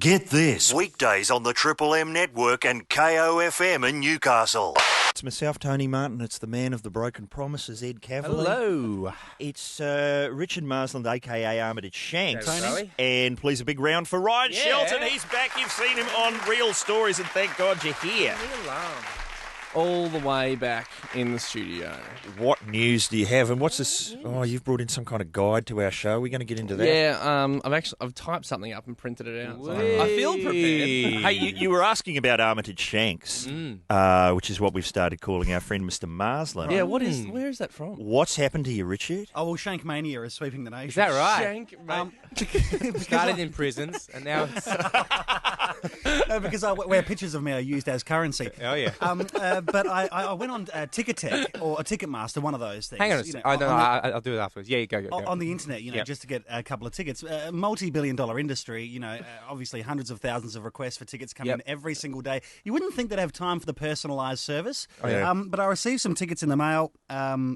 Get this. Weekdays on the Triple M network and KOFM in Newcastle. It's myself, Tony Martin. It's the man of the broken promises, Ed Cavalier. Hello. It's Richard Marsland, a.k.a. Armitage Shanks. Tony. And please, a big round for Ryan Yeah. Shelton. He's back. You've seen him on Real Stories, and thank God you're here. All the way back in the studio. What news do you have? And what's this? Oh, you've brought in some kind of guide to our show. We're going to get into that. Yeah, I've typed something up and printed it out. So I feel prepared. Hey, you were asking about Armitage Shanks, which is what we've started calling our friend Mr. Marsland. Yeah, where is that from? What's happened to you, Richard? Oh, well, Shank Mania is sweeping the nation. Is that right? Shank, Started in prisons, and now it's... because where pictures of me are used as currency. Oh, yeah. But I went on Ticketek or a Ticketmaster, one of those things. Hang on a second. I'll do it afterwards. Yeah, go. On the internet, Yep. just to get a couple of tickets. Multi-billion-dollar industry, obviously hundreds of thousands of requests for tickets come in every single day. You wouldn't think they'd have time for the personalised service. Oh, yeah. But I received some tickets in the mail.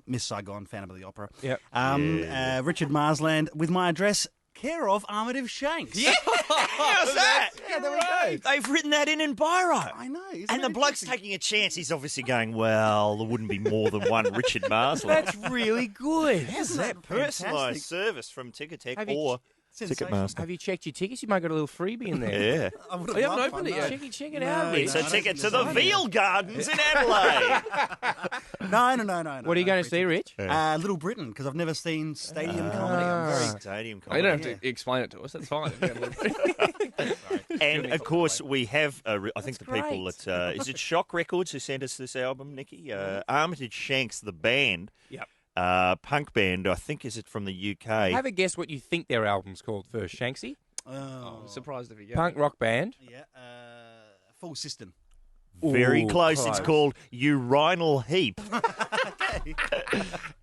Miss Saigon, Phantom of the Opera. Yep. Richard Marsland with my address, care of Armitage Shanks. Yeah, how's that? Yeah, there we go. They've written that in biro. I know. And the bloke's taking a chance. He's obviously going, well, there wouldn't be more than one Richard Marsland. That's really good. How's that personalised service from Ticketek or Ticketmaster? Have you checked your tickets? You might got a little freebie in there. Yeah. I would You have haven't loved opened one, it yet. no. Check it No, out. It's a no, ticket to no, the no. Veal Gardens in Adelaide. No. What are you going to see, Rich? Little Britain, because I've never seen stadium comedy. I'm very Stadium Oh, you don't comedy. have to explain it to us. That's fine. And, of course, we have, I think the people great. at, is it Shock Records who sent us this album, Nikki? Armitage Shanks, the band. Yep. Punk band, I think, is it from the UK? Have a guess what you think their album's called first, Shanksy. I'm surprised if you get Punk rock band. Yeah, full system. Very Ooh, close. It's called Urinal Heap.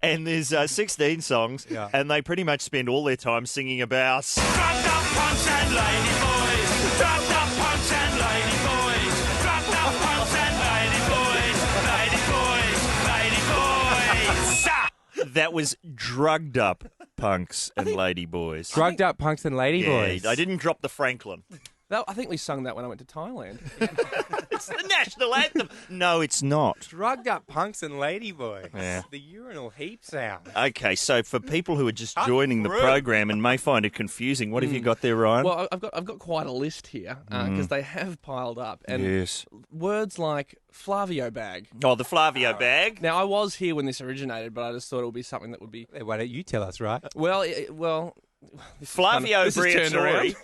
And there's 16 songs, and they pretty much spend all their time singing about... Dropped up punks and lady boys. Dropped up punks and lady boys. Dropped up punks and lady boys. Lady boys. That was drugged up punks and lady boys. Drugged up punks and lady boys. I didn't drop the Franklin. I think we sung that when I went to Thailand. It's the national anthem. No, it's not. Drugged up punks and lady boys. Yeah. The urinal heap sound. Okay, so for people who are just joining the program and may find it confusing, what have you got there, Ryan? Well, I've got quite a list here because they have piled up. And Yes. words like Flavio bag. Oh, the Flavio bag. Now, I was here when this originated, but I just thought it would be something that would be... Why don't you tell us, right? Well... Flavio this has turned Briatore.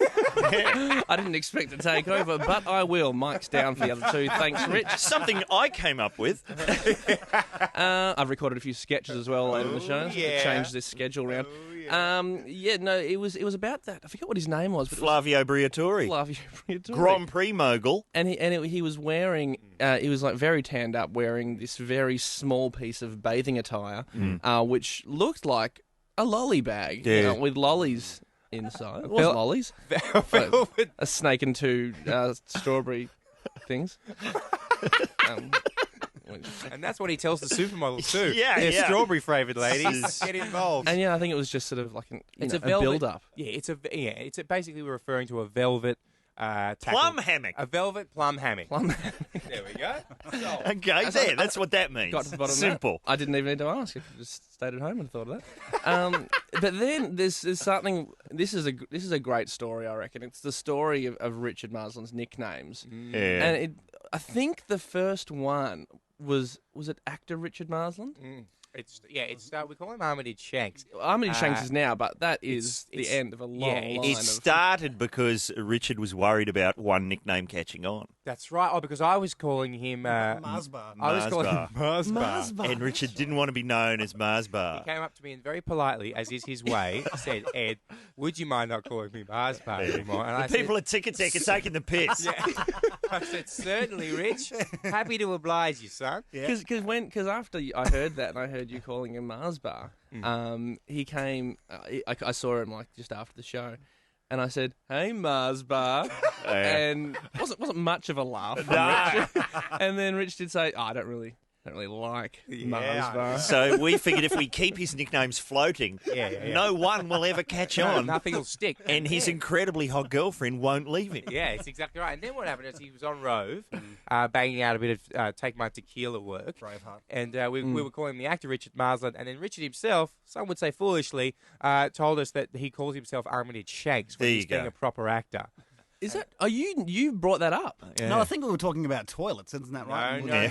around. I didn't expect to take over, but I will. Mike's down for the other two. Thanks, Rich. Something I came up with. I've recorded a few sketches as well later in the show. yeah. Changed this schedule around. It was about that. I forget what his name was. But Flavio Briatore. Flavio Briatore. Grand Prix mogul. And he was wearing, he was like very tanned up, wearing this very small piece of bathing attire, which looked like a lolly bag with lollies inside. It wasn't lollies. A snake and two strawberry things. And that's what he tells the supermodels too. Yeah, They're yeah. strawberry flavoured ladies. Get involved. And I think it was just sort of like It's a a velvet build-up. Yeah, it's basically we're referring to a velvet tackle. Plum hammock. A velvet plum hammock. Plum. There we go. Okay, that's what that means. Got to the bottom Simple. of that. I didn't even need to ask. I could just stayed at home and thought of that. But then there's something. This is a great story. I reckon it's the story of Richard Marsland's nicknames. Yeah. And I think the first one was it actor Richard Marsland? It's we call him Armitage Shanks. Armitage Shanks is now, but that is the it's- end of a long line It of... started because Richard was worried about one nickname catching on. That's right. Oh, because I was calling him Marsbar. I was calling him Marsbar. Marsbar. And Richard didn't want to be known as He Marsbar. came up to me and very politely, as is his way, said, "Ed, would you mind not calling me Marsbar anymore?" And I People at Ticketek are taking the piss. said, I said, "Certainly, Rich. Happy to oblige you, son." Because after I heard that and I heard you calling him Marsbar, he came. I saw him like just after the show, and I said, "Hey, Marsbar," and wasn't much of a laugh from Rich. And then Rich did say, "Oh, I don't really apparently like Yeah. Mars bar. So we figured if we keep his nicknames floating, no one will ever catch on. Nothing will stick. And his incredibly hot girlfriend won't leave him. Yeah, it's exactly right. And then what happened is he was on Rove, banging out a bit of Take My Tequila work. Braveheart. And we were calling the actor Richard Marsland. And then Richard himself, some would say foolishly, told us that he calls himself Armitage Shanks when There he's you go. being a proper actor. Is that? Oh, you brought that up? Yeah. No, I think we were talking about toilets, isn't that right? No.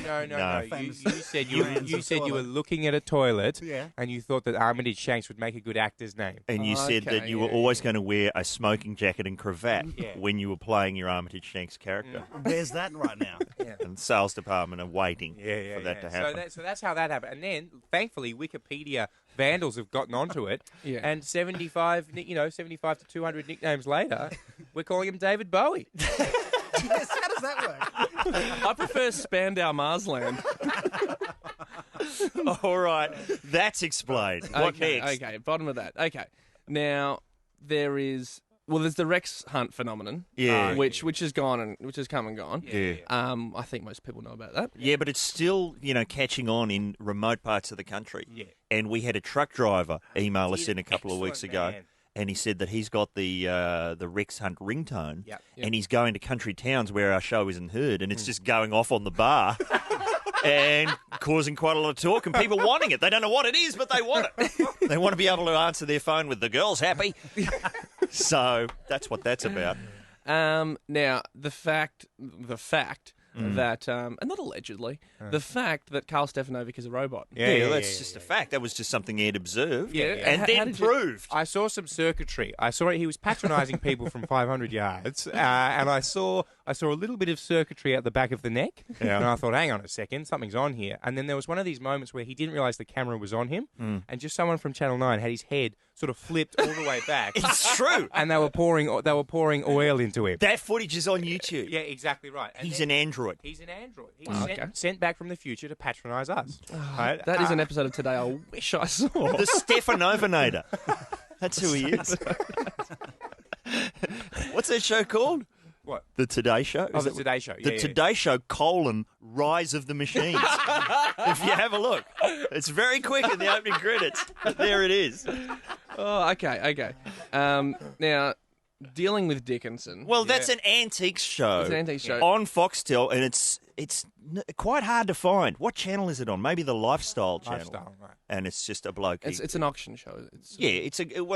You Famous said brands you of said you were toilet. looking at a toilet, Yeah. and you thought that Armitage Shanks would make a good actor's name. And you said that Okay, you were yeah, always going to wear a smoking jacket and cravat Yeah. when you were playing your Armitage Shanks character. Where's that right now? And the sales department are waiting for that to happen. So that's how that happened. And then, thankfully, Wikipedia vandals have gotten onto it. Yeah. And 75 to 200 nicknames later, we're calling him David Bowie. Yes, how does that work? I prefer Spandau Marsland. All right, that's explained. What next? Okay, bottom of that. Okay, now there's the Rex Hunt phenomenon. Yeah. which has gone which has come and gone. Yeah. I think most people know about that. Yeah, but it's still, catching on in remote parts of the country. Yeah. And we had a truck driver email us in a couple of weeks Excellent ago, man. and he said that he's got the Rex Hunt ringtone, Yep. and he's going to country towns where our show isn't heard, and it's just going off on the bar and causing quite a lot of talk, and people wanting it. They don't know what it is, but they want it. They want to be able to answer their phone with "the girl's happy." So that's what that's about. Now the fact that and not allegedly, the fact that Carl Stefanovic is a robot. Yeah, that's just a fact. That was just something he'd observed and How then did you- proved. I saw some circuitry. I saw he was patronising people from 500 yards, and I saw a little bit of circuitry at the back of the neck. Yeah. And I thought, hang on a second, something's on here. And then there was one of these moments where he didn't realise the camera was on him, and just someone from Channel 9 had his head sort of flipped all the way back. It's true. And they were pouring oil into him. That footage is on YouTube. Yeah, exactly right. And He's then- an android. He's an android. He's okay. sent back from the future to patronise us. Right? That is an episode of Today I wish I saw. The Stefanovinator. That's who he is. What's that show called? What? The Today Show? Oh, Is the that- Today Show. The Yeah, Today Show, Rise of the Machines. If you have a look. It's very quick in the opening credits. But there it is. Oh, okay. Now, dealing with Dickinson. Well, that's an antiques show. It's an antiques show. On Foxtel, and it's quite hard to find. What channel is it on? Maybe the Lifestyle channel. Lifestyle, right. And it's just a bloke. It's an auction show. Yeah,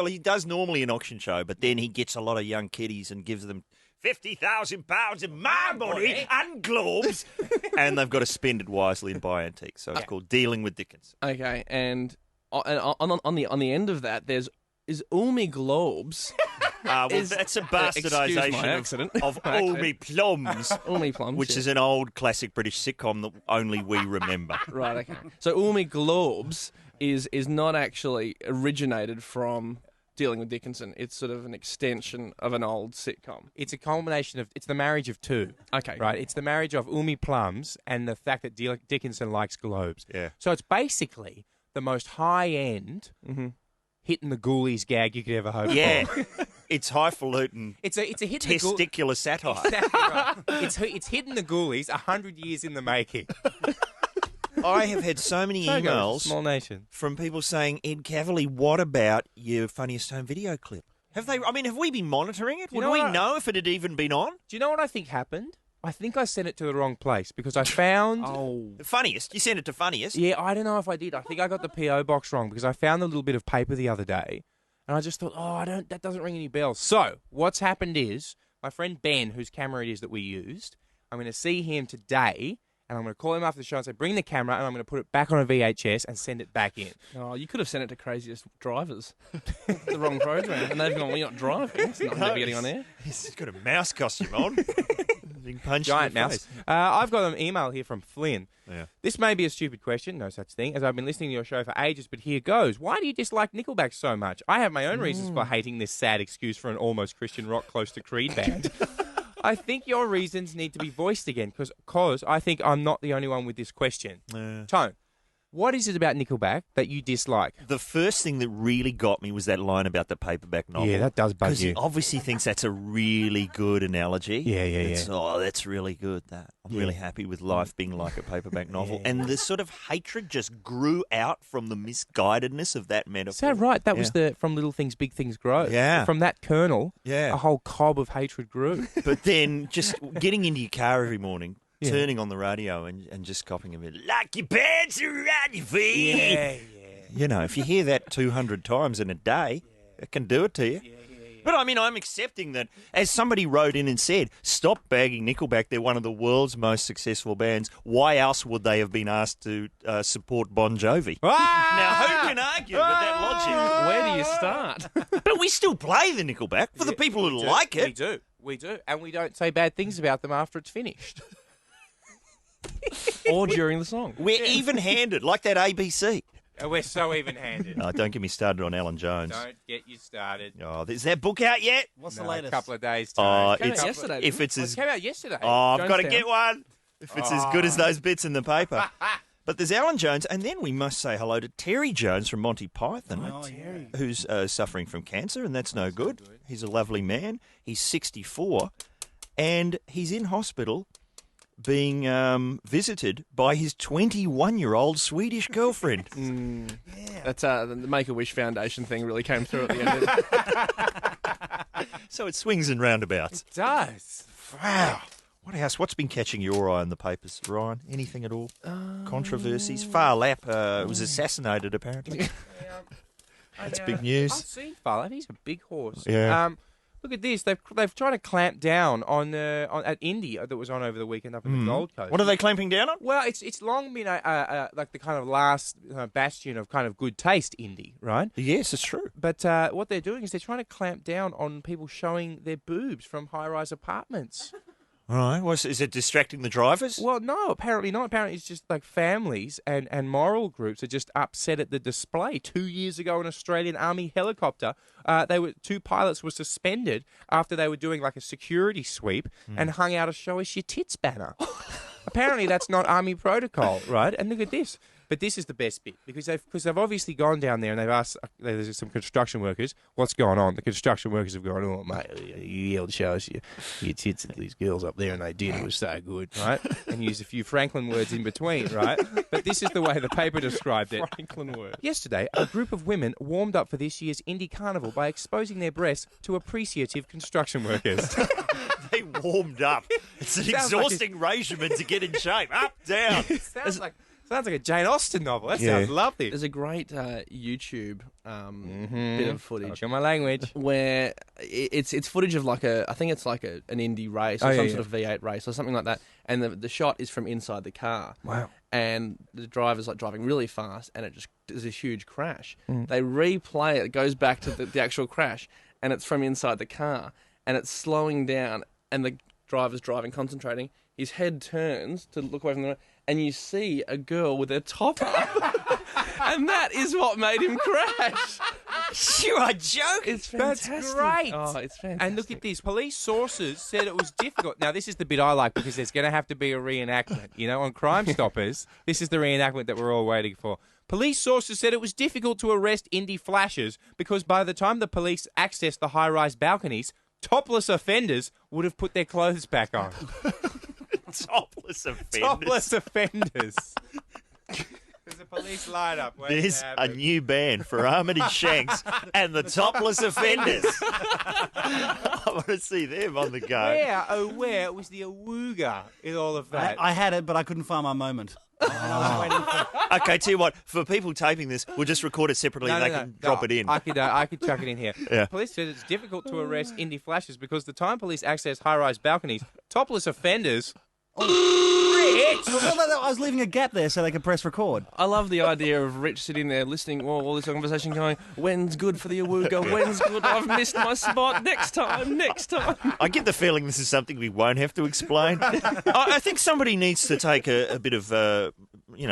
he does normally an auction show, but then he gets a lot of young kiddies and gives them £50,000 of my money and globes, and they've got to spend it wisely and buy antiques. So it's called Dealing with Dickinson. Okay, and on the end of that, is Ulmi Globes. That's a excuse my bastardisation accident. of Ulmi Plums, Ulmi Plums, which is an old classic British sitcom that only we remember. right. Okay, so Ulmi Globes is not actually originated from Dealing with Dickinson. It's sort of an extension of an old sitcom. It's a culmination of. It's the marriage of two. Okay, Right, it's the marriage of Umi Plums and the fact that Dickinson likes globes. Yeah. So it's basically the most high-end hitting the ghoulies gag you could ever hope Yeah, for. it's highfalutin It's a hitting the ghoulies. testicular satire. Exactly right. It's hitting the ghoulies 100 years in the making. I have had so many emails Small nation. from people saying, Ed Cavalier, what about your Funniest Home video clip? Have we been monitoring it? Would know we what? know if it had even been on? Do you know what I think happened? I think I sent it to the wrong place because I found... Funniest? You sent it to Funniest? Yeah, I don't know if I did. I think I got the PO box wrong because I found a little bit of paper the other day, and I just thought, that doesn't ring any bells. So what's happened is my friend Ben, whose camera it is that we used, I'm going to see him today, and I'm going to call him after the show and say, bring the camera, and I'm going to put it back on a VHS and send it back in. Oh, you could have sent it to Craziest Drivers, the wrong program, and they've gone, "Well, you're not driving. It's not never getting on air." He's got a mouse costume on. Being punched Giant in the mouse. face. I've got an email here from Flynn. Yeah. This may be a stupid question, no such thing, as I've been listening to your show for ages, but here goes. Why do you dislike Nickelback so much? I have my own reasons for hating this sad excuse for an almost Christian rock close to Creed band. I think your reasons need to be voiced again, because I think I'm not the only one with this question. Tone, What is it about Nickelback that you dislike? The first thing that really got me was that line about the paperback novel. Yeah, that does bug Because he you. obviously thinks that's a really good analogy. Yeah. Oh, that's really good, that. I'm really happy with life being like a paperback novel. And the sort of hatred just grew out from the misguidedness of that metaphor. Is that right? That was the From Little Things, Big Things Grow. Yeah. From that kernel, Yeah. a whole cob of hatred grew. But then just getting into your car every morning, turning on the radio and just copping a bit, like your pants around your feet. You know, if you hear that 200 times in a day, it can do it to you. But I mean, I'm accepting that, as somebody wrote in and said, stop bagging Nickelback. They're one of the world's most successful bands. Why else would they have been asked to support Bon Jovi? Now, who can argue with that logic? Where do you start? But we still play the Nickelback for the people who like it. We do. And we don't say bad things about them after it's finished. Or during the song. We're even-handed, like that ABC. We're so even-handed. Oh, don't get me started on Alan Jones. Don't get you started. Oh, is that book out yet? What's the A latest? couple of days Oh, time. Came out it's yesterday, if didn't it's It as came out yesterday. oh, I've got to Jonestown. get one. If it's as good as those bits in the paper. But there's Alan Jones, and then we must say hello to Terry Jones from Monty Python, who's suffering from cancer, and that's no good. He's a lovely man. He's 64, and he's in hospital being visited by his 21-year-old Swedish girlfriend. That's the Make-A-Wish Foundation thing really came through at the end. So it swings and roundabouts. It does. Wow. What else? What's been catching your eye in the papers, Ryan? Anything at all? Controversies? Far Lap was assassinated, apparently. That's big news. I've seen Farlap. He's a big horse. Yeah. Look at this. They've tried to clamp down on at Indy that was on over the weekend up in the Gold Coast. What are they clamping down on? Well, it's long been like the kind of last bastion of kind of good taste Indy, right? Yes, it's true. But what they're doing is they're trying to clamp down on people showing their boobs from high-rise apartments. All right. Is it distracting the drivers? Well, no, apparently not. Apparently it's just like families and moral groups are just upset at the display. 2 years ago, an Australian Army helicopter, two pilots were suspended after they were doing like a security sweep and hung out a "Show Us Your Tits" banner. Apparently that's not Army protocol, right? And look at this. But this is the best bit because they've obviously gone down there and they've asked there's some construction workers what's going on. The construction workers have gone, oh mate, you able to show us your tits at these girls up there, and they did. It was so good, right? And used a few Franklin words in between, right? But this is the way the paper described it. Franklin word. Yesterday, a group of women warmed up for this year's Indy Carnival by exposing their breasts to appreciative construction workers. They warmed up. It's an Sounds like exhausting regimen to get in shape. Up, down. Sounds like a Jane Austen novel. That sounds lovely. There's a great YouTube bit of footage Show my language. where it's footage of I think it's like an indie race or some sort of V8 race or something like that, and the shot is from inside the car. Wow. And the driver's like driving really fast, and it just there's a huge crash. They replay it. It goes back to the actual crash, and it's from inside the car, and it's slowing down, and the driver's driving, concentrating. His head turns to look away from the road, and you see a girl with her top up. And that is what made him crash. You are joking. It's fantastic. That's great. Oh, it's fantastic. And look at this. Police sources said it was difficult. Now, this is the bit I like because there's going to have to be a reenactment. You know, on Crime Stoppers, this is the reenactment that we're all waiting for. Police sources said it was difficult to arrest Indy flashers because by the time the police accessed the high-rise balconies, topless offenders would have put their clothes back on. Topless offenders. Topless offenders. There's a police lineup. There's a new band for Armitage Shanks and the Topless Offenders. I want to see them on the go. Where was the awooga in all of that? I had it, but I couldn't find my moment. And I was waiting for... Okay, tell you what, for people taping this, we'll just record it separately and they can drop it in. I could chuck it in here. Yeah. Police said it's difficult to arrest indie flashers because the time police access high-rise balconies, topless offenders... I was leaving a gap there so they could press record. I love the idea of Rich sitting there listening to all this conversation going, when's good for the awooga? When's good? I've missed my spot. Next time. I get the feeling this is something we won't have to explain. I think somebody needs to take a bit of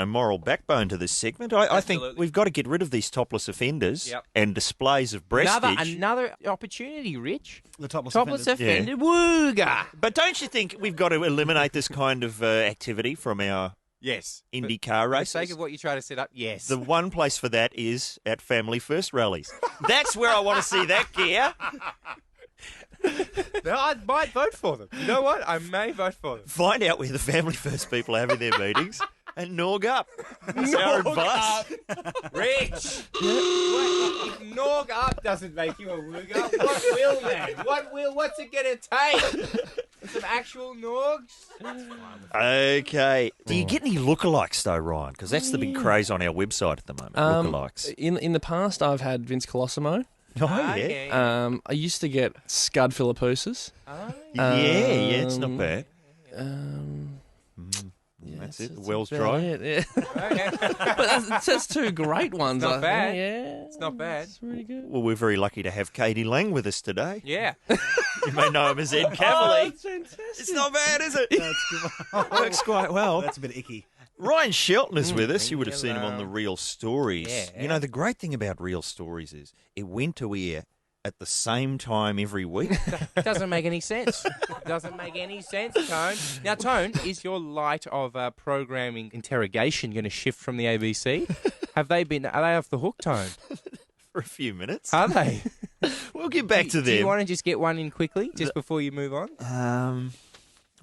moral backbone to this segment. I think we've got to get rid of these topless offenders and displays of breastage. Another opportunity, Rich. The topless offender, wooga. But don't you think we've got to eliminate this kind of activity from our Yes. Indy car For the races. sake of what you try to set up, yes. The one place for that is at Family First rallies. That's where I want to see that gear. No, I might vote for them. You know what? I may vote for them. Find out where the Family First people are having their meetings and Norg up. That's our advice. Rich! Wait, if Norg up doesn't make you a wooger, what will, man? What's it going to take? Some actual Norgs? Okay. Do you get any lookalikes though, Ryan? Because that's the big craze on our website at the moment, lookalikes. In the past, I've had Vince Colosimo. Oh, yeah. I used to get Scud Philippoussis. Yeah, it's not bad. That's it. The well's dry. Yeah. But that's two great ones. Not bad. Yeah. It's not bad. It's really good. Well, we're very lucky to have Katie Lang with us today. Yeah. You may know him as Ed Oh, Cavalier. that's fantastic. It's not bad, is it? Works quite well. That's a bit icky. Ryan Shelton is with us. You would have seen him on the Real Stories. Yeah. You know, the great thing about Real Stories is it went to air at the same time every week. It doesn't make any sense. Doesn't make any sense, Tone. Now, Tone, is your light of programming interrogation going to shift from the ABC? Are they off the hook, Tone? For a few minutes. Are they? We'll get back to them. Do you want to just get one in quickly, just before you move on?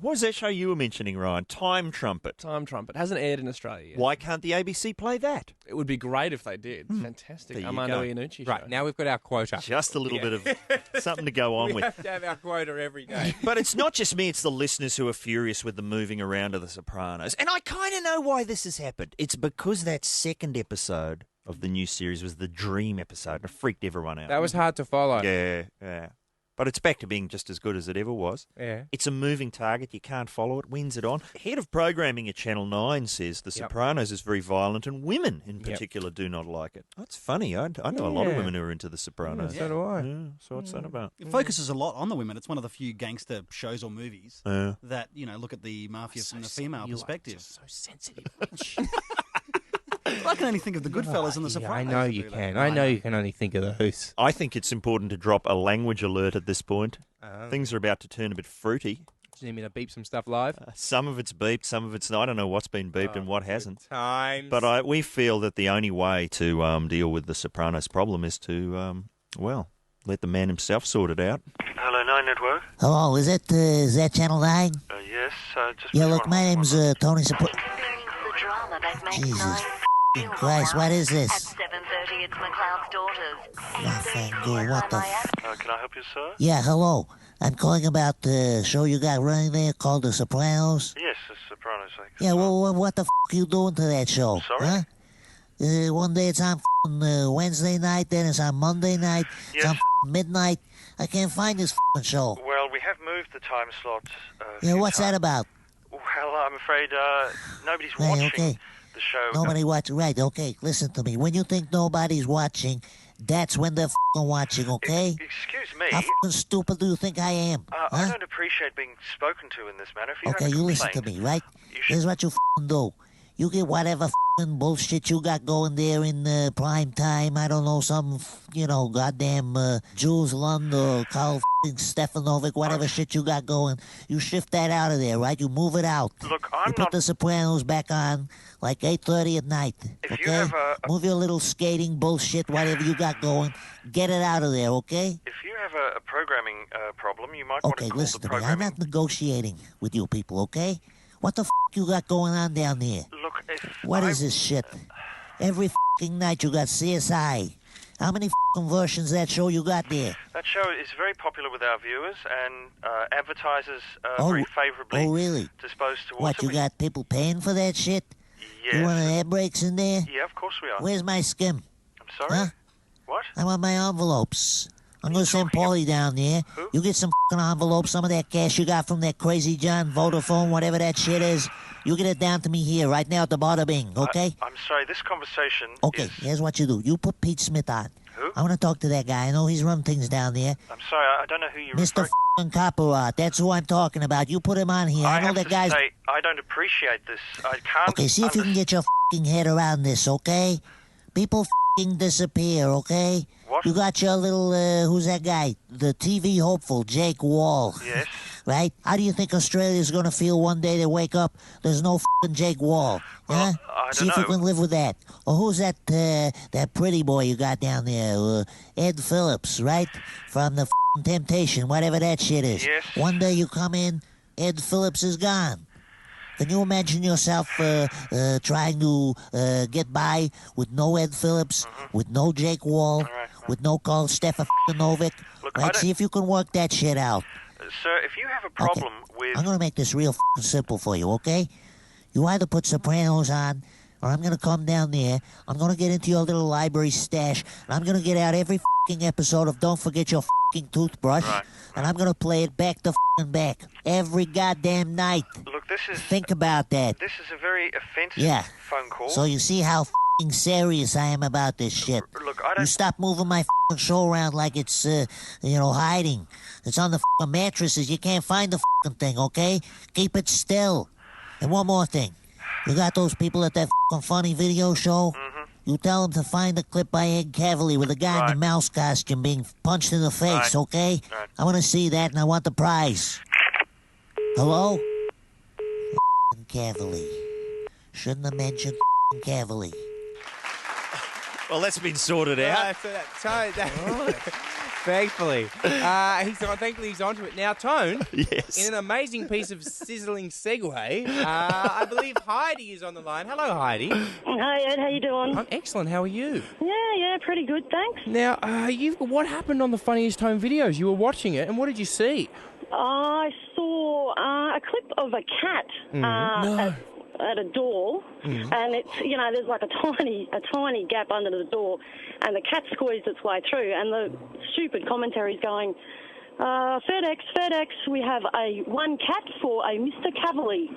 What was that show you were mentioning, Ryan? Time Trumpet. Time Trumpet hasn't aired in Australia yet. Why can't the ABC play that? It would be great if they did. Fantastic. There you Armando go. Iannucci Right, show. now we've got our quota. Just a little bit of something to go on We with. have to have our quota every day. But it's not just me, it's the listeners who are furious with the moving around of The Sopranos. And I kind of know why this has happened. It's because that second episode of the new series was the dream episode and it freaked everyone out. That was hard to follow. Yeah. But it's back to being just as good as it ever was. Yeah. It's a moving target. You can't follow it. Wins it on. Head of programming at Channel 9 says The Sopranos is very violent and women in particular do not like it. That's funny. I know a lot of Yeah. women who are into The Sopranos. So do I. Yeah, so what's that about? It focuses a lot on the women. It's one of the few gangster shows or movies Yeah. that, look at the mafia from the female perspective. So sensitive. I can only think of the Goodfellas and the Yeah, Sopranos. I know you do that. can. I know you can only think of those. I think it's important to drop a language alert at this point. Things are about to turn a bit fruity. Do you need me to beep some stuff live? Some of it's beeped, some of it's not. I don't know what's been beeped and what hasn't. Times. But we feel that the only way to deal with the Sopranos problem is to, let the man himself sort it out. Hello, 9 Network. Hello, is that Channel 9? Yes, just... Yeah, look, my name's Tony Soprano. The drama that makes Jesus noise. f***ing Christ, what is At this? 7:30, it's McLeod's daughters. Fango, what the f... can I help you, sir? Yeah, hello. I'm calling about the show you got running there called The Sopranos. Yes, the Sopranos. Yeah, well, what the f*** are you doing to that show? Sorry? Huh? One day it's on Wednesday night, then it's on Monday night, it's Yes. on midnight. I can't find this show. Well, we have moved the time slot. Yeah, what's that about? Well, I'm afraid nobody's Hey, watching okay. the show. Nobody watching. Right, okay, listen to me. When you think nobody's watching, that's when they're watching, okay? Excuse me. How stupid do you think I am? I don't appreciate being spoken to in this manner. If you Okay, have a you listen to complaint, me, right? you should- Here's what you do. You get whatever bullshit you got going there in prime time. I don't know, some, goddamn Jules Lund or Carl Stefanovic, whatever shit you got going. You shift that out of there, right? You move it out. Look, You I'm put not... The Sopranos back on like 8:30 at night. If Okay? you have a- Move your little skating bullshit, whatever you got going. Get it out of there, okay? If you have a programming problem, you might want Okay, to call listen the to me. I'm programming... not negotiating with you people, okay? What the you got going on down there? Look, if What is this shit? Every night you got CSI. How many versions of that show you got there? That show is very popular with our viewers, and advertisers are Oh, very favourably oh, really? disposed towards What, it. you got people paying for that shit? Yes. You want air brakes in there? Yeah, of course we are. Where's my skim? I'm sorry? Huh? What? I want my envelopes. I'm going to send Paulie down there. Who? You get some envelopes, some of that cash you got from that crazy John Vodafone, whatever that shit is. You get it down to me here, right now at the Bada Bing, okay? I'm sorry, this conversation Okay, is... here's what you do. You put Pete Smith on. Who? I want to talk to that guy. I know he's run things down there. I'm sorry, I don't know who you're Mr. referring... Copperot. That's who I'm talking about. You put him on here. I know have that to guy's... say, I don't appreciate this. I can't... Okay, see if you can get your head around this, okay? People f***ing disappear, okay? What? You got your little, who's that guy? The TV hopeful, Jake Wall. Yes. Right? How do you think Australia's going to feel one day they wake up, there's no f***ing Jake Wall? Huh? I See don't if you know. can live with that. Or who's that pretty boy you got down there? Ed Phillips, right? From the f***ing Temptation, whatever that shit is. Yes. One day you come in, Ed Phillips is gone. Can you imagine yourself trying to get by with no Ed Phillips, with no Jake Wall, right. with no Carl Stefanovic? Look, I Right? don't- See if you can work that shit out. Sir, if you have a problem with... I'm going to make this real simple for you, okay? You either put Sopranos on, or I'm going to come down there, I'm going to get into your little library stash, and I'm going to get out every episode of Don't Forget Your Toothbrush, Right. and I'm going to play it back to back every goddamn night. Look, this is... Think about that. This is a very offensive Yeah. phone call. So you see how serious I am about this shit. Look, I You don't... stop moving my show around like it's, hiding. It's on the mattresses. You can't find the thing, okay? Keep it still. And one more thing. You got those people at that funny video show? Mm-hmm. You tell them to find a clip by Ed Cavalier with a guy in Right. the mouse costume being punched in the face, Right. okay? Right. I want to see that, and I want the prize. Hello? Cavalier. Shouldn't have mentioned Cavalier. Well, that's been sorted out. Thankfully. Thankfully, he's onto it. Now, Tone, Yes. in an amazing piece of sizzling segue, I believe Heidi is on the line. Hello, Heidi. Hey Ed, how you doing? I'm excellent. How are you? Yeah, pretty good, thanks. Now, what happened on the Funniest Home videos? You were watching it, and what did you see? I saw a clip of a cat at a door, and it's there's like a tiny gap under the door, and the cat squeezed its way through, and the stupid commentary's going, FedEx, we have one cat for a Mr. Cavalier.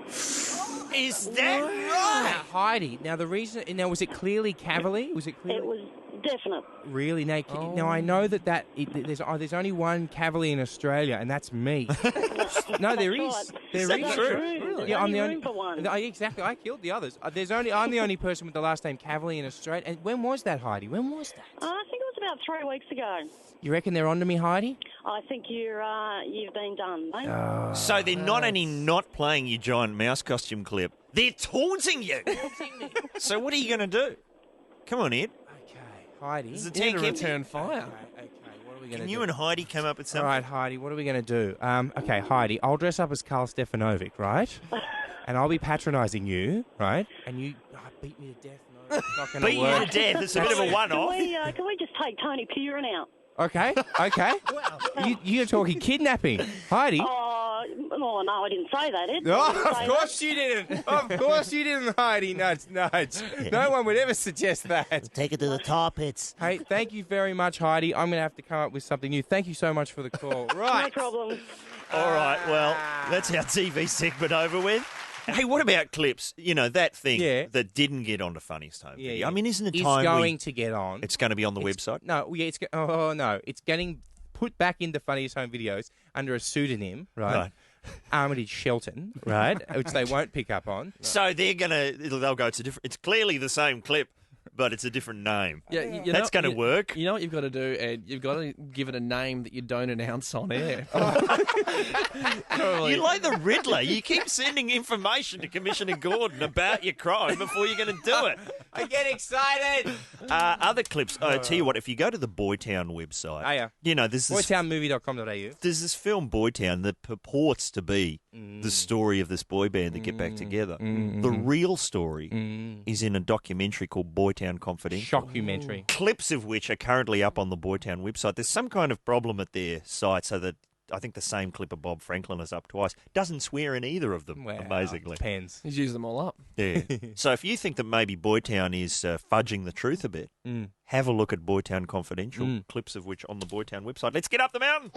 Is that Now, Heidi. Now, was it clearly Cavalier? Was it clearly? It was definite. Really? Now I know there's only one Cavalier in Australia, and that's me. No, there is. Right. There That's is. true. Really? There's I'm the only only. room for one. Exactly. I killed the others. I'm the only person with the last name Cavalier in Australia. And when was that, Heidi? When was that? I think it was about 3 weeks ago. You reckon they're onto me, Heidi? I think you've been done, mate. So they're not only not playing your giant mouse costume clip, they're taunting you. So what are you going to do? Come on, Ed. Okay, Heidi. Is the Yeah, tank to empty? return fire. Okay. What are we going to Can do? you and Heidi come up with All something? right, Heidi, what are we going to do? Okay, Heidi, I'll dress up as Carl Stefanovic, right? And I'll be patronising you, right? And you beat me to death. No, it's not going Beat to you work. to death. It's a bit of a one-off. Can we just take Tony Purin out? Okay. You're talking kidnapping. Heidi? Oh, no, I didn't say that, Ed. I Oh, didn't of say course you didn't. Of course you didn't, Heidi. Nudge. No one would ever suggest that. Take it to the tar pits. Hey, thank you very much, Heidi. I'm going to have to come up with something new. Thank you so much for the call. that. No Right. problem. All right, well, that's our TV segment over with. Hey, what about clips? You know, that thing that didn't get onto Funniest Home Video. I mean, isn't it time It's going to get on. it's going to be on the website? No, yeah, no. It's getting put back into Funniest Home Videos under a pseudonym, right? Armitage Shelton, right? Which they won't pick up on. So they'll go, it's clearly the same clip, but it's a different name. Yeah, That's going to work. You know what you've got to do, Ed? You've got to give it a name that you don't announce on air. You like the Riddler. You keep sending information to Commissioner Gordon about your crime before you're going to do it. I get excited. Other clips. I tell you what, if you go to the Boytown website, you know, there's this Boytownmovie.com.au. There's this film Boytown that purports to be the story of this boy band that get back together. The real story is in a documentary called Boytown Confidential. Shockumentary. Clips of which are currently up on the Boytown website. There's some kind of problem at their site, so that I think the same clip of Bob Franklin is up twice. Doesn't swear in either of them, amazingly. Depends. He's used them all up. Yeah. So if you think that maybe Boytown is fudging the truth a bit, have a look at Boytown Confidential, clips of which on the Boytown website. Let's get up the mountain.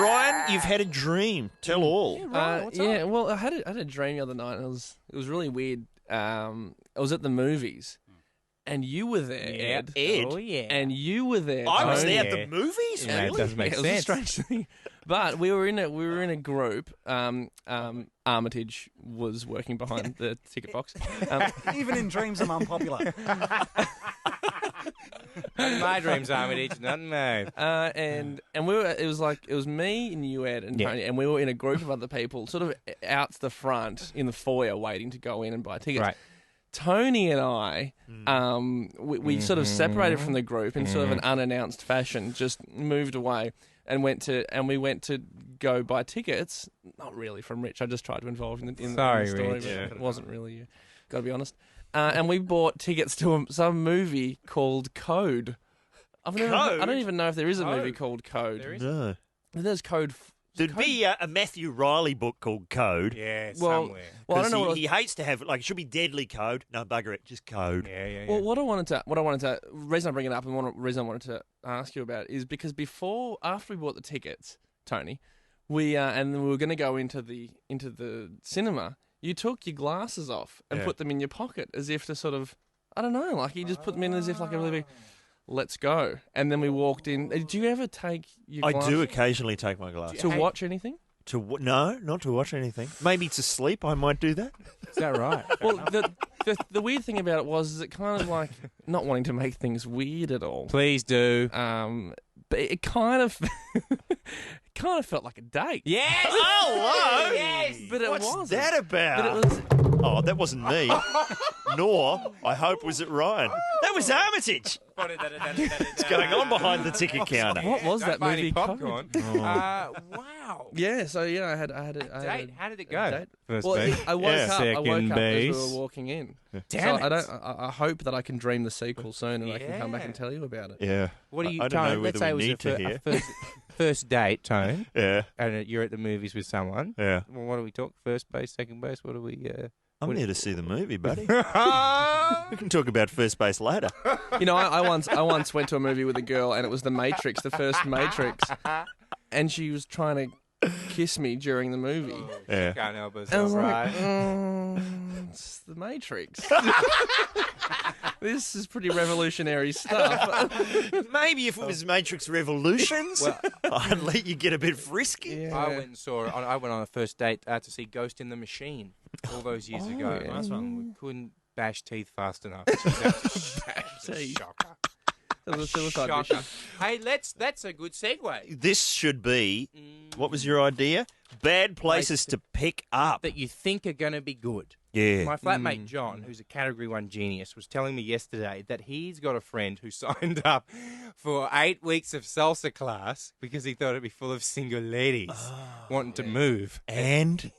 Ryan, you've had a dream. Tell all. Well, I had a dream the other night. And it was really weird. I was at the movies, and you were there, Ed. Ed? Oh, yeah. And you were there. I was Tony. there at the movies? Yeah, it Really? doesn't make It was a sense. strange thing. But we were in a group. Armitage was working behind the ticket box. Even in dreams, I'm unpopular. Not in my dreams, Armitage. Not in mine. And we were. It was me and you, Ed, and Tony, and we were in a group of other people, sort of out the front in the foyer, waiting to go in and buy tickets. Right. Tony and I, we sort of separated from the group in sort of an unannounced fashion, just moved away and we went to go buy tickets. Not really from Rich. I just tried to involve in the story, Rich. but it wasn't really you. Got to be honest. And we bought tickets to some movie called Code. I don't even know if there is a movie called Code. There is. No. There's Code. There'd be a Matthew Riley book called Code. Yeah, Well, somewhere. Well, I don't know. He hates to have it. Like, it should be Deadly Code. No, bugger it. Just Code. Yeah. Well, what I wanted to, reason I bring it up and reason I wanted to ask you about is because after we bought the tickets, Tony, we were going to go into the cinema. You took your glasses off and put them in your pocket as if to sort of, I don't know, like you just put them in as if like a really big, let's go. And then we walked in. Did you ever take your glasses? I do occasionally take my glasses. To watch anything? No, not to watch anything. Maybe to sleep, I might do that. Is that right? Well, the weird thing about it was it kind of like not wanting to make things weird at all. Please do. But it kind of felt like a date. Yes! Hello! Yes! But it What's wasn't. that about? But it was. Oh, that wasn't me. Nor, I hope, was it Ryan. That was Armitage. What's going on behind the ticket counter? What was Don't that buy movie any popcorn. called? Wow. Yeah, so yeah, I had Date. How did it a go? date. First Well, base. I woke up Second as base. we were walking in. Damn so it. I hope that I can dream the sequel soon and I can come back and tell you about it. Yeah. What do you, I don't know Tone, let's say whether it we was need to hear. first date, Tone, Yeah. and you're at the movies with someone. Yeah. Well, what do we talk? First base, second base? What do we... I'm what- there to see the movie, buddy. We can talk about first base later. You know, I once went to a movie with a girl and it was The Matrix, the first Matrix, and she was trying to kiss me during the movie. Yeah. Can't help us, And I was right? like, it's The Matrix. This is pretty revolutionary stuff. Maybe if it was Matrix Revolutions, I'd let you get a bit frisky. Yeah. I went and saw it. I went on a first date to see Ghost in the Machine all those years ago. yeah. Nice one. We couldn't bash teeth fast enough. It's a teeth. shocker. It was a suicide Shocker. mission. Hey, that's a good segue. This should be, what was your idea? Bad places to pick up. That you think are going to be good. Yeah. My flatmate John, who's a Category 1 genius, was telling me yesterday that he's got a friend who signed up for 8 weeks of salsa class because he thought it'd be full of single ladies wanting to move. And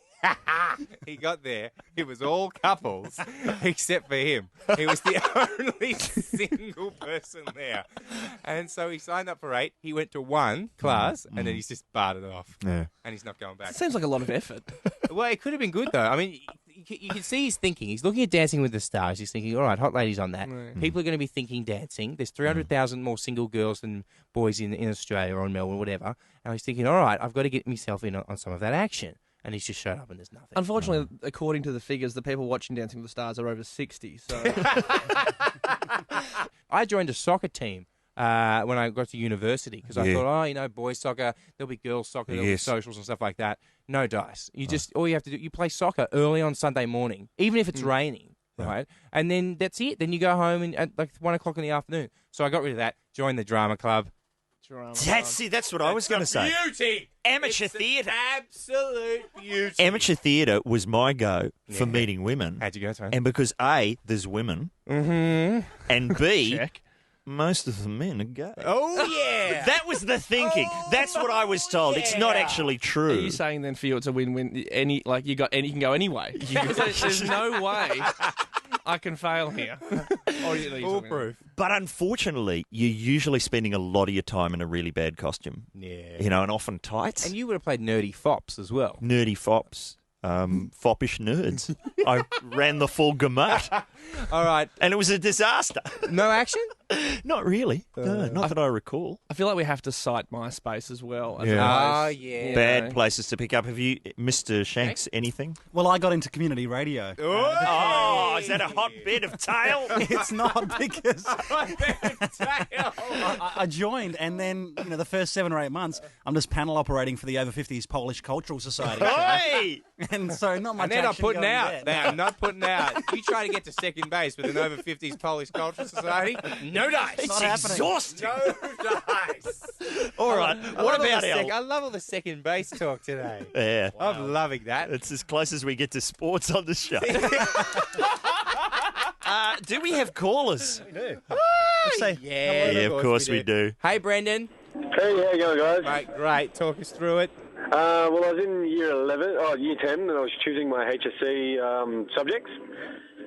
He got there. It was all couples except for him. He was the only single person there. And so he signed up for 8. He went to 1 class and then he's just barred it off. Yeah. And he's not going back. It seems like a lot of effort. Well, it could have been good, though. I mean, you can see he's thinking. He's looking at Dancing with the Stars. He's thinking, all right, hot ladies on that. People are going to be thinking dancing. There's 300,000 more single girls than boys in Australia or in Melbourne, whatever. And he's thinking, all right, I've got to get myself in on some of that action. And he's just showed up and there's nothing. Unfortunately, according to the figures, the people watching Dancing with the Stars are over 60. So I joined a soccer team when I got to university because I thought, boys soccer, there'll be girls soccer, there'll be socials and stuff like that. No dice. You just all you have to do, you play soccer early on Sunday morning, even if it's raining, right? And then that's it. Then you go home and at like 1 o'clock in the afternoon. So I got rid of that. Joined the drama club. That's what I was going to say. Beauty. Amateur theatre. Absolute beauty. Amateur theatre was my go for meeting women. How'd you go, Tony? And because A, there's women, and B, most of the men are gay. Oh, yeah. That was the thinking. That's what I was told. It's not actually true. are you saying then for you it's a win-win? You can go anyway. There's no way I can fail here. Foolproof. But unfortunately, you're usually spending a lot of your time in a really bad costume. Yeah. You know, and often tights. And you would have played nerdy fops as well. Nerdy fops. Foppish nerds. I ran the full gamut. All right. And it was a disaster. No action? Not really. No, not that I recall. I feel like we have to cite MySpace as well. As Yeah. a place, yeah. you Bad know. places to pick up. Have you, Mr. Shanks, anything? Well, I got into community radio. Oh, Oh, is that a hot bit of tail? It's not because I joined, and then the first 7 or 8 months, I'm just panel operating for the Over 50s Polish Cultural Society. Hey! And so not much. And they're not action putting going out. there. They are not putting out. You try to get to second base with an over 50s Polish Cultural Society? No dice. It's not happening. Exhausting. No dice. All right. What about I love all the second base talk today. Yeah. I'm loving that. It's as close as we get to sports on the show. Do we have callers? We do. Yeah, Yeah, of course we do. Hey, Brendan. Hey, how you going, guys? Great. Talk us through it. Well, I was in year 10, and I was choosing my HSC subjects.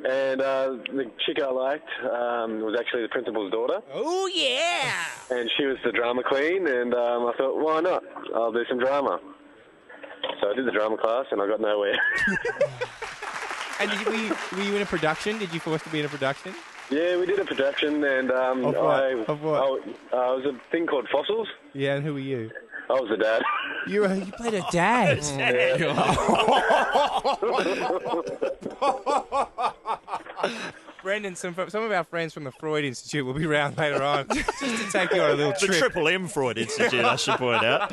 And the chick I liked was actually the principal's daughter. Oh, yeah. And she was the drama queen, and I thought, why not? I'll do some drama. So I did the drama class, and I got nowhere. And were you in a production? Did you force to be in a production? Yeah, we did a production, and Of what? it was a thing called Fossils. Yeah, and who were you? I was the dad. You played a dad. Brendan, some of our friends from the Freud Institute will be around later on just to take you on a little The trip. Triple M Freud Institute, I should point out.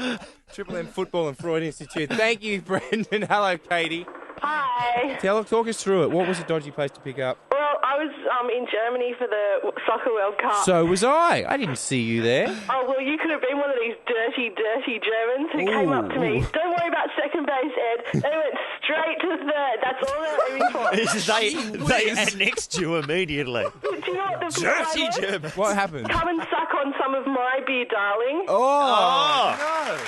Triple M Football and Freud Institute. Thank you, Brendan. Hello, Katie. Hi. Talk us through it. What was a dodgy place to pick up? Well, I was in Germany for the Soccer World Cup. So was I. I didn't see you there. Oh, well, you could have been one of these dirty Germans who came up to me. Don't worry about second base, Ed. They went straight to third. That's all they're aiming for. They annexed you immediately. Do you know what the Dirty was? German. What happened? Come and suck on some of my beer, darling. Oh.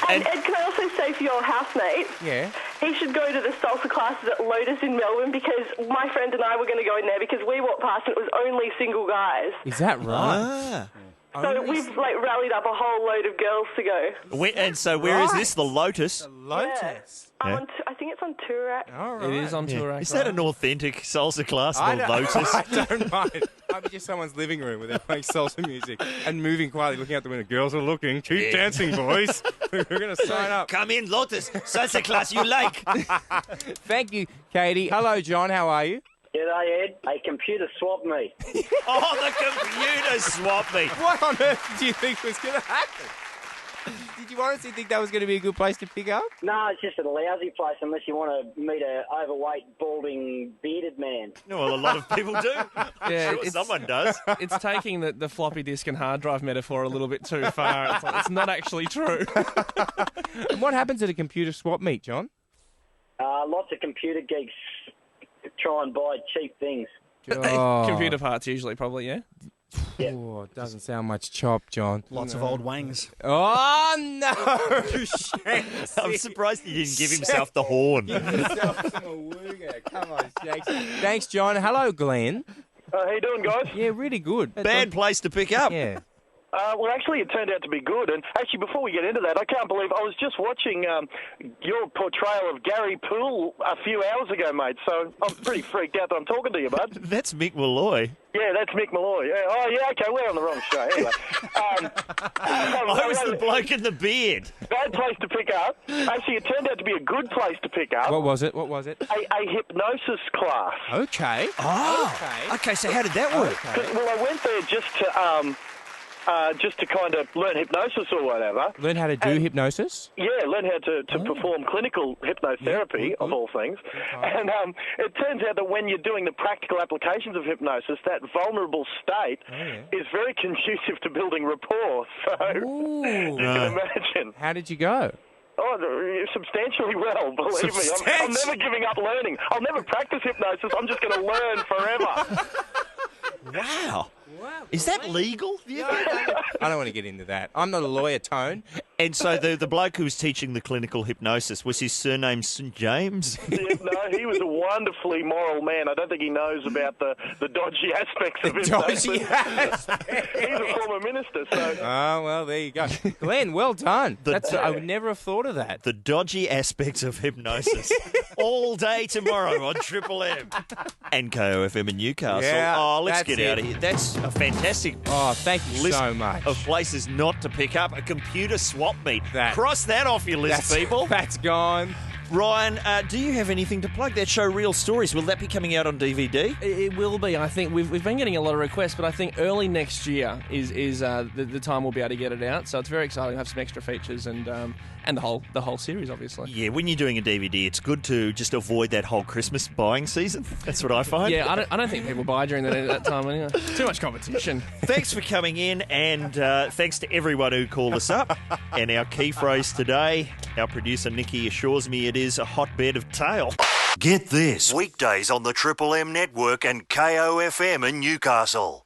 And Ed, can I also say for your housemate, Yeah. he should go to the salsa classes at Lotus in Melbourne because my friend and I were going to go in there because we walked past and it was only single guys. Is that right? Ah. So we've rallied up a whole load of girls to go. And so where is this? The Lotus? Lotus. I think it's on Toorak. All right. It is on tour. Is that an authentic salsa class, I the don't- Lotus? I don't mind. Might be just someone's living room where they're playing salsa music and moving quietly, looking out the window. Girls are looking. Keep dancing, boys. We're going to sign up. Come in, Lotus. Salsa class you like. Thank you, Katie. Hello, John. How are you? G'day, Ed. A computer swapped me. Oh, the computer swapped me. What on earth do you think was going to happen? Did you honestly think that was going to be a good place to pick up? No, it's just a lousy place unless you want to meet a overweight, balding, bearded man. Well, a lot of people do. Yeah, Sure, someone does. It's taking the floppy disk and hard drive metaphor a little bit too far. It's not actually true. And what happens at a computer swap meet, John? Lots of computer geeks try and buy cheap things. Computer parts usually, probably, yeah? Yeah. Oh, it doesn't sound much chop, John. Lots of old wangs. Oh, no! Shanks. I'm surprised he didn't give himself the horn. Give yourself some awooga. Come on, Shanks. Thanks, John. Hello, Glenn. How you doing, guys? Yeah, really good. Bad place to pick up. Yeah. Well, actually, it turned out to be good. And actually, before we get into that, I can't believe I was just watching your portrayal of Gary Poole a few hours ago, mate. So I'm pretty freaked out that I'm talking to you, bud. That's Mick Malloy. Yeah, that's Mick Malloy. Yeah. Oh, yeah, okay, we're on the wrong show. Anyway. I was the bloke in the beard. Bad place to pick up. Actually, it turned out to be a good place to pick up. What was it? A hypnosis class. Okay. Oh. Okay, so how did that work? Well, I went there just to kind of learn hypnosis or whatever. Learn how to do hypnosis? Yeah, learn how to perform clinical hypnotherapy, of all things. And it turns out that when you're doing the practical applications of hypnosis, that vulnerable state is very conducive to building rapport. So you can imagine. How did you go? Oh, substantially well, believe me. I'm never giving up learning. I'll never practice hypnosis. I'm just going to learn forever. Wow. Is that legal? I don't want to get into that. I'm not a lawyer, Tone. And so the bloke who was teaching the clinical hypnosis, was his surname St. James? Yeah, no, he was a wonderfully moral man. I don't think he knows about the dodgy aspects of hypnosis. He's a former minister, so... Oh, well, there you go. Glenn, well done. I would never have thought of that. The dodgy aspects of hypnosis. All day tomorrow on Triple M. And KOFM in Newcastle. Yeah, let's that's get out of here. That's a fantastic thank you list so much. of places not to pick up. A computer swap meet. Cross that off your list, people. That's gone. Ryan, do you have anything to plug? That show, Real Stories, will that be coming out on DVD? It will be. I think we've been getting a lot of requests, but I think early next year is the time we'll be able to get it out. So it's very exciting. We'll have some extra features and the whole series, obviously. Yeah, when you're doing a DVD, it's good to just avoid that whole Christmas buying season. That's what I find. Yeah, I don't think people buy during that time anyway. Too much competition. Thanks for coming in, and thanks to everyone who called us up. And our key phrase today, our producer Nikki assures me it is a hotbed of tail. Get this. Weekdays on the Triple M network and KOFM in Newcastle.